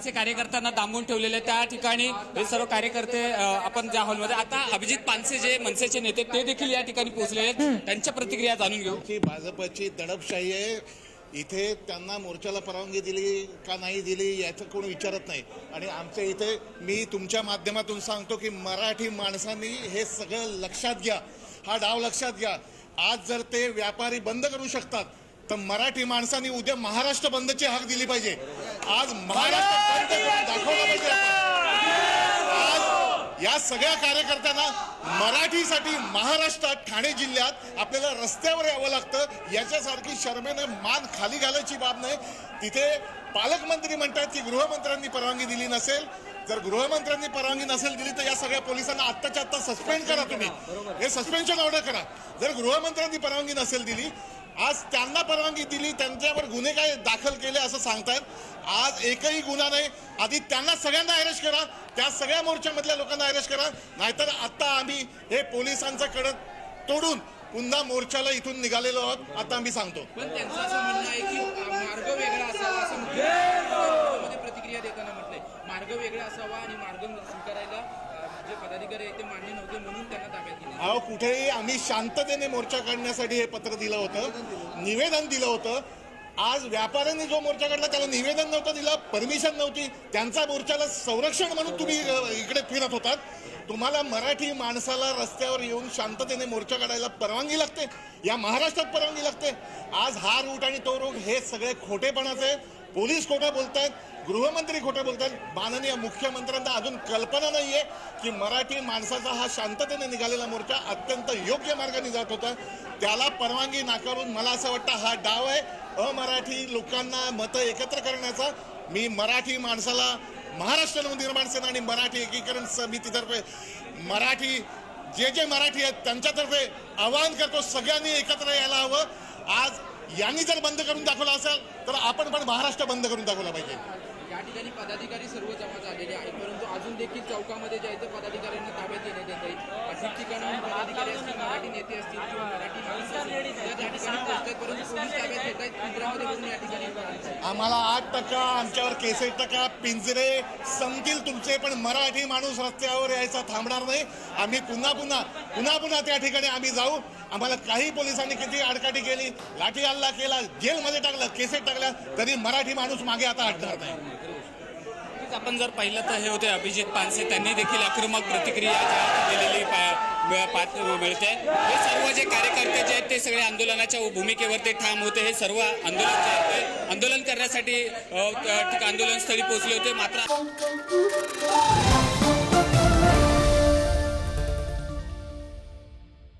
पानसे कार्यकर्त्यांना डांबून ठेवलेले त्या ठिकाणी हे सर्व कार्यकर्ते आपण ज्या हॉलमध्ये आता अभिजित पानसे जे मनसेचे नेते ते देखील या ठिकाणी पोहोचलेले आहेत, त्यांच्या प्रतिक्रिया जाणून घेऊ. की भाजपची दडपशाही आहे. इथे त्यांना मोर्चाला परवानगी दिली का नाही दिली याचं कोणी विचारत नाही. आणि आमच्या इथे मी तुमच्या माध्यमातून सांगतो की मराठी माणसांनी हे सगळं लक्षात घ्या, हा डाव लक्षात घ्या. आज जर ते व्यापारी बंद करू शकतात तर मराठी माणसांनी उद्या महाराष्ट्र बंदची हाक दिली पाहिजे. आज महाराष्ट्र बंद करून दाखवलं पाहिजे. आज या सगळ्या कार्यकर्त्यांना मराठीसाठी महाराष्ट्रात ठाणे जिल्ह्यात आपल्याला रस्त्यावर यावं लागतं. याच्यासारखी शर्मेने मान खाली घालायची बाब नाही. तिथे पालकमंत्री म्हणतात की गृहमंत्र्यांनी परवानगी दिली नसेल. जर गृहमंत्र्यांनी परवानगी नसेल दिली तर या सगळ्या पोलिसांना आत्ताच्या आत्ता सस्पेंड करा. तुम्ही हे सस्पेन्शन ऑर्डर करा. जर गृहमंत्र्यांनी परवानगी नसेल दिली, आज त्यांना परवानगी दिली, त्यांच्यावर गुन्हे काय दाखल केले असं सांगतात. आज एकही गुन्हा नाही. आधी त्यांना सगळ्यांना अरेस्ट करा, त्या सगळ्या मोर्चामधल्या लोकांना अरेस्ट करा. नाहीतर आता आम्ही हे पोलिसांचं कडक तोडून पुन्हा मोर्चाला इथून निघालेलो आहोत. आता आम्ही सांगतो. पण त्यांचं असं म्हणणं आहे की मार्ग वेगळा असावा असं मुख्यमंत्र्यांमध्ये प्रतिक्रिया देताना म्हटलंय. मार्ग वेगळा असावा आणि मार्ग स्वीकारायला जे पदाधिकारी आहेत ते मान्य नव्हते म्हणून त्यांना ताब्यात घेतलं. अहो, कुठेही आम्ही शांततेने मोर्चा काढण्यासाठी हे पत्र दिलं होतं, निवेदन दिलं होतं. आज व्यापाऱ्यांनी जो मोर्चा काढला त्याला निवेदन नव्हतं दिलं, परमिशन नव्हती. त्यांचा मोर्चाला संरक्षण म्हणून तुम्ही इकडे फिरत होतात. तुम्हाला मराठी माणसाला रस्त्यावर येऊन शांततेने मोर्चा काढायला परवानगी लागते. या महाराष्ट्रात परवानगी लागते. आज हा रूट आणि तो रूट हे सगळे खोटेपणाचे. पोलीस खोटं बोलतायत, गृहमंत्री खोटं बोलतात. माननीय मुख्यमंत्र्यांना अजून कल्पना नाहीये की मराठी माणसाचा हा शांततेने निघालेला मोर्चा अत्यंत योग्य मार्गाने जात होता. त्याला परवानगी नाकारून मला असं वाटतं हा डाव आहे अमराठी लोकांना मतं एकत्र करण्याचा. मी मराठी माणसाला महाराष्ट्र नवनिर्माण सेना आणि मराठी एकीकरण समितीतर्फे मराठी जे मराठी आहेत त्यांच्यातर्फे आवाहन करतो, सगळ्यांनी एकत्र यायला हवं. आज यांनी जर बंद करून दाखवला असेल तर आपण पण महाराष्ट्र बंद करून दाखवला पाहिजे. या ठिकाणी पदाधिकारी सर्व जमा झालेले आहेत, परंतु अजून देखील चौकामध्ये जे आहे ते पदाधिकाऱ्यांना ताब्यात घेण्यात येत आहे. अनेक ठिकाणी पदाधिकारी असतील, मराठी नेते असतील किंवा मराठी माणसं असतील त्या ठिकाणी पोहोचतात, परंतु पोलीस ताब्यात घेत आहेत. पिंजऱ्यामध्ये बघून या ठिकाणी आम्हाला 8% आमच्यावर 61% पिंजरे संपतील तुमचे, पण मराठी माणूस रस्त्यावर यायचा थांबणार नाही. आम्ही पुन्हा त्या ठिकाणी आम्ही जाऊ. आम्हाला काही पोलिसांनी किती आडकाठी केली, लाठी हल्ला केला, जेलमध्ये टाकलं, केसेस टाकल्या, तरी मराठी माणूस मागे आता हटणार नाही. आपण जर पाहिलं तर हे होते अभिजित पानसे, त्यांनी देखील आक्रमक प्रतिक्रिया दिलेली मिळते. हे सर्व जे कार्यकर्ते जे आहेत ते सगळे आंदोलनाच्या भूमिकेवर ते ठाम होते. हे सर्व आंदोलन करण्यासाठी आंदोलन स्थळी पोहोचले होते. मात्र